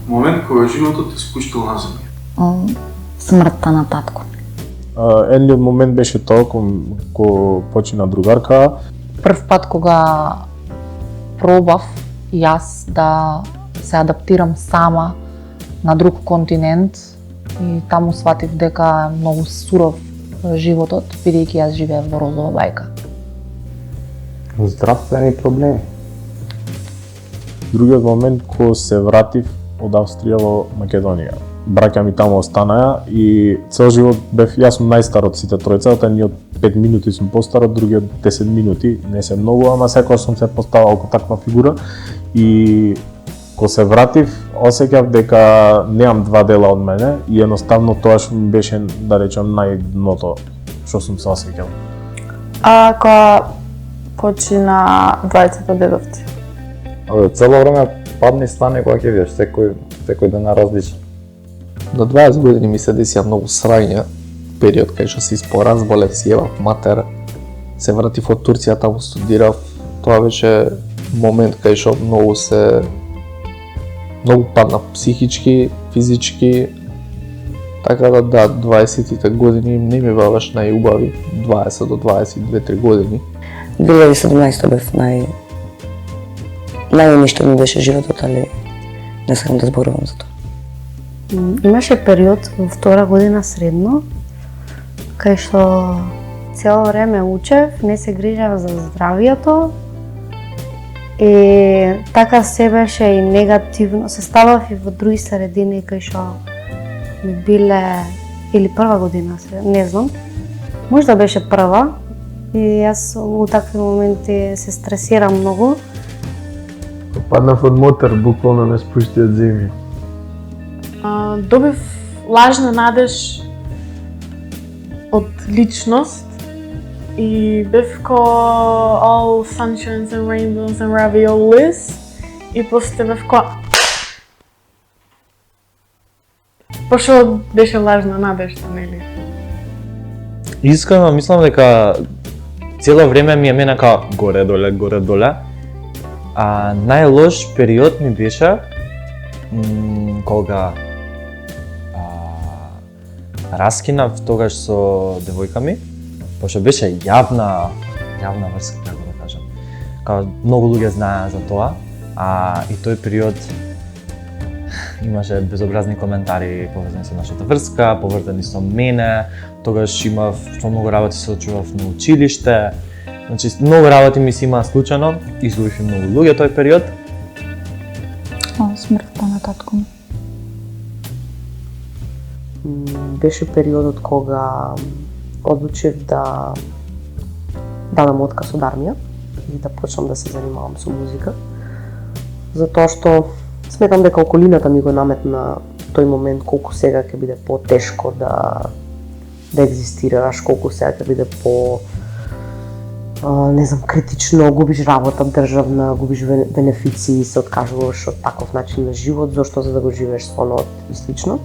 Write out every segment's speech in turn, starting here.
Момент кога животот те спуштил на земја. Смртта на татко. Едниот момент беше тоа кога почина другарка. Прв пат кога пробав јас да се адаптирам сама на друг континент и таму сватив дека е многу суров животот, бидејќи јас живеев во розова бајка. Здравствени проблеми. Другиот момент кога се вратив од Австрија во Македонија. Браќа ми таму останаа и цел живот бев јас сум најстар од сите тројца, едниот 5 минути сум постар, од другиот 10 минути, не се многу, ама секогаш сум се поставал како таква фигура и кога се вратив, осеќав дека немам два дела од мене и едноставно тоа што беше, да речем, најдното што сум се осеќал. А кога почина двајцата дедовци? Цело време падни и стане кога ќе видиш, секој ден е различен. На 20 години ми се десија многу срања, период кај што се испоразболев, сиевав матер, се вратив од Турција, таму студирав. Тоа беше момент кај што многу падна психички, физички. Така да 20-тите години не ми баваш најубави, 20 до 22-3 години. 2017 бев најуништен ми беше животот, али не сакам да зборувам за тоа. Имаше период во втора година средно, кај што цело време учев, не се грижав за здравието и така се беше и негативно. Се ставав и во други средини кај што ми биле, или прва година, не знам, можда беше прва и јас во такви моменти се стресирам многу. Паднав од мотор, буквално ме спушти од земја. Добив лажна надеж од личност и бев ко all sunshines and rainbows and raviolis и после бев ко пошто беше лажна надежда, нели? Искрено мислам дека цело време ми е менака горе-доле. А најлош период ми беше кога раскинав тогаш со девојка ми, пошто беше јавна врска, како да кажам. Као многу луѓе знаеа за тоа, и тој период имаше безобразни коментари поврзани со нашата врска, поврзани со мене. Тогаш имав што многу работи се случував на училиште. Значи многу работи ми се имаа случајно, изгубив и многу луѓе тој период. Смртта на татко ми. Беше периодот кога одлучив да дадам отказ од армија и да почнам да се занимавам со музика. Затоа што сметам дека околината ми го наметна тој момент колку сега ќе биде по-тешко да екзистираш, колку сега ќе биде не знам, критично, губиш работа државна, губиш бенефиции, се откажуваш од таков начин на живот, зашто за да го живееш сонот и слично.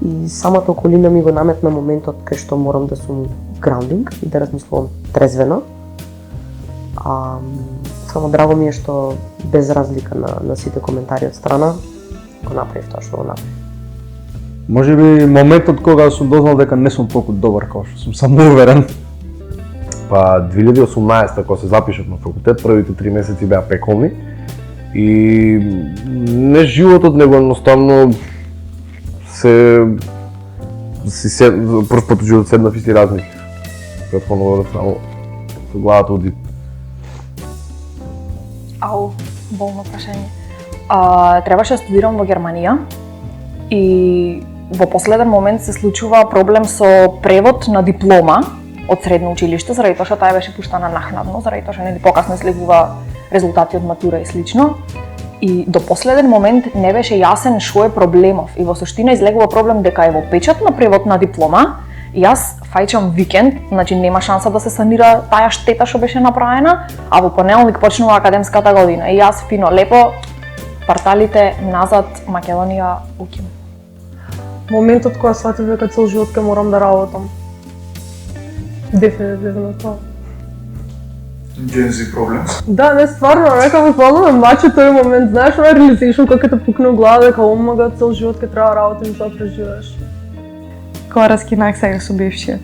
И самата околина ми го наметна моментот кај што морам да сум граундинг и да размислувам трезвено. Само драго ми е што без разлика на сите коментари од страна, го направив тоа што го направив. Може би моментот кога сум дознал дека не сум толку добар како што сум самоуверен. Па 2018 кога се запишав на факултет, првите 3 месеци беа пеколни и не животот, него едноставно прв пат живот седнав и си размислив. Претходно водев само со главата од. Болно прашање. Требаше да студирам во Германија и во последен момент се случува проблем со превод на диплома од средно училиште, заради тоа што таа беше пуштана нахнавно, заради тоа што нели покасно слегува резултати од матура и слично. И до последен момент не беше јасен што е проблемов и во суштина излегува проблем дека е во печат на превод на диплома и јас фајчам викенд, значи нема шанса да се санира таа штета што беше направена, а во понеделник почнува академската година и јас фино лепо парталите назад Македонија уким. Моментот кога сватив дека цел живот ќе морам да работам. Дефинитивно тоа. Gen Z проблем. Да, не, стварно, нека буквално ме мачи тој момент, знаеш, онај realization кој ќе те пукне у глава дека омага цел живот ќе треба работа и тоа преживееш. Кога раскинах сега со бившиот.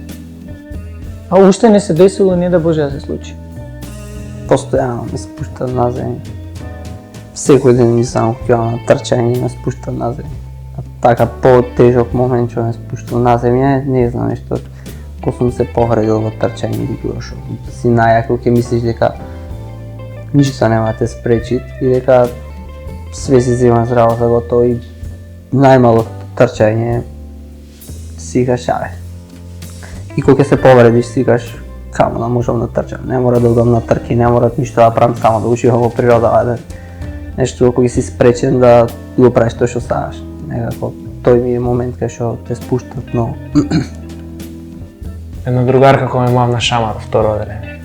А уште не се десило, не да Боже да се случи. Постојано ме спушта на земја. Секој ден ми само ќе на трчање ме спушта на земја. А така по-тежок момент што ме спушта на земја, не знам нешто. Кога сум се повредил во трчање или било што. Си најако ќе мислиш дека ништо нема да те спречи и дека све си земаш здраво за готово и најмалото трчање си кажеш аве. И кога ќе се повредиш си кажеш камо да можам да трчам, не мора да одам на трки, не мора ништо да правам, само да уживам во природа, нешто кога си спречен да го правиш тоа што сакаш. Некако тој ми е момент кај што те спуштат многу. Една другарка која имам на шамар, второ оделение.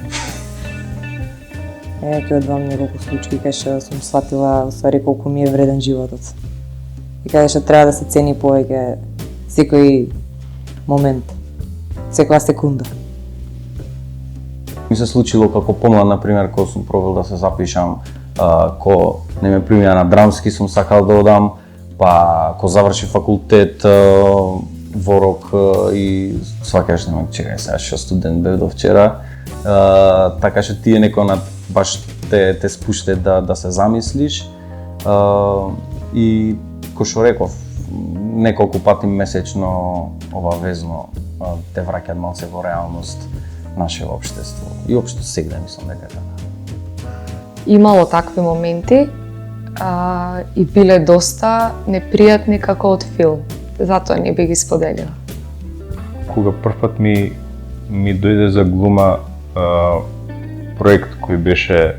Ќе одвам неколку случаи кај што сум сватила усвари колку ми е вреден животот. И каде што треба да се цени повеќе секој момент, секоја секунда. Ми се случило како помлад, например, кога сум пробал да се запишам, кога не ме примија на драмски, сум сакал да одам, па кога заврши факултет во рок и сваќаш нема чекај сега што студент бев до вчера, така што тие некој баш те спуште да се замислиш и кој што реков, неколку пати месечно обавезно те враќаат малце во реалност нашето општество и општо сега мислам дека така. Имало такви моменти и биле доста непријатни како од филм. Затоа не би ги споделила. Кога првпат ми дојде за глума проект кој беше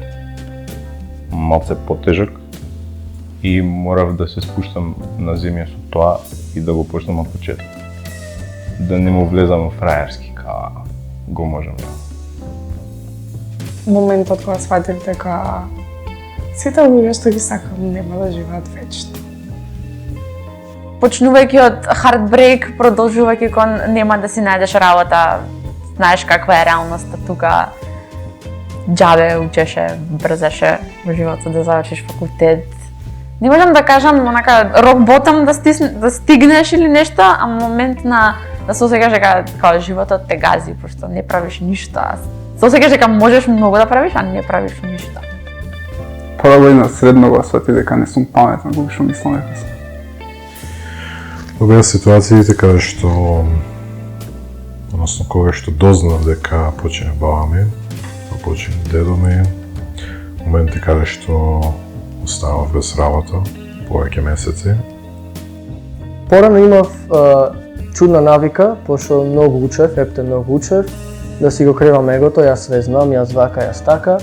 малце потежок и морав да се спуштам на земја со тоа и да го почнам од почеток. Да не му влезам во фраерски, го можам. Моментот кога сватив дека сите луѓе што ги сакам нема да живеат вечно. Почнувајќи од heartbreak, продолжувајќи кон нема да си најдеш работа, знаеш каква е реалноста тука. Џабе учеше, брзаше во животот да завршиш факултет. Не можам да кажам онака рок ботам да стигнеш или нешто, а момент на да се осеќаш дека као животот те гази, пошто не правиш ништо. Се осеќаш дека можеш многу да правиш, а не правиш ништо. Пара година средно го свати дека не сум паметен, кога што мислам дека сум. Овие ситуациите каде што, односно кога што дознав дека почине баба ми, почине дедо ми, моменти каде што оставав без работа повеќе месеци. Порано имав чудна навика, пошто многу учев, многу учев, да си го кревам егото, јас све знам, јас вака, јас така.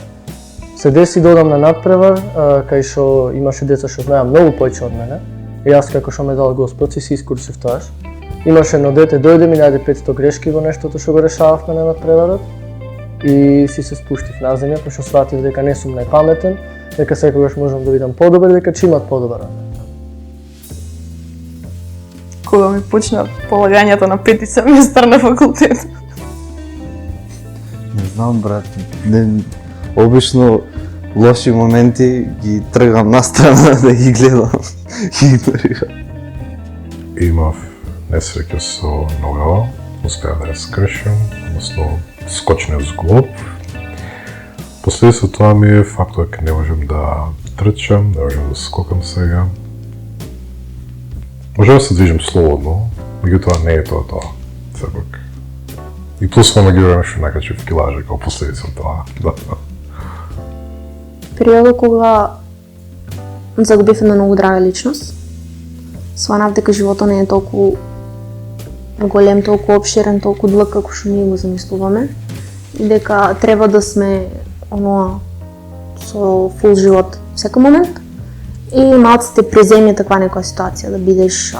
Се деси да одам на надпревар, кај што имаше деца што знаеа многу повеќе од мене. И јас како што ме дал Господ си искурсив тоаш. Имаше едно дете, дојде ми најде 500 грешки во нештото што го решававме на надпреварот и си се спуштив на земја, пошто сватив дека не сум најпаметен, дека секогаш можам да видам подобар, дека ќе имат подобар. Кога ми почна полагањето на 5-ти семестар на факултет. Не знам, брат. Обично лоши моменти ги тргам настрана да ги гледам и игнорирам. Имав несреќа со ногава, успеав да ја скршам, односно скочнев зглоб. Последството тоа ми е фактот дека не можам да трчам, не можам да скокам сега. Можам да се движам слободно, меѓутоа не е тоа. Сепак. И плюс во меѓувреме што накачив килажа како последица од тоа. Периодот кога загубив една многу драга личност, сванав дека животот не е толку голем, толку обширен, толку длъг како што ние го замислуваме и дека треба да сме со фул живот секој момент и малце те преземе таква некоја ситуација, да бидеш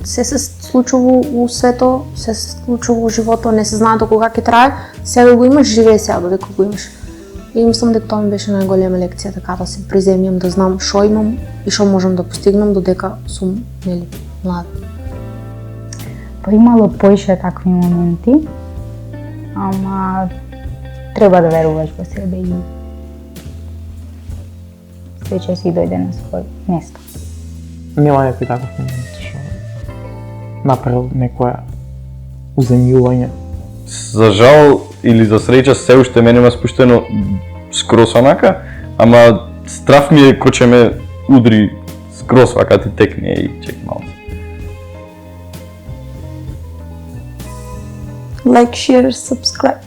се случува у свето, се случува во животот, не се знае до кога ќе трае, сега го имаш, живее сега додека го имаш. И мислам дека тоа ми беше најголема лекција, така да се приземјам, да знам што имам и што можам да постигнам додека сум млад. Па имало поише такви моменти, ама треба да веруваш во себе и се ќе си дојде на свој место. Нема некој таков момент што направил некое уземјување. За жал или за среќа се уште мене ме спуштено скрос онака, ама страв ми е кој ќе ме удри скрос вака ти текне и чек малце. Like, share, subscribe.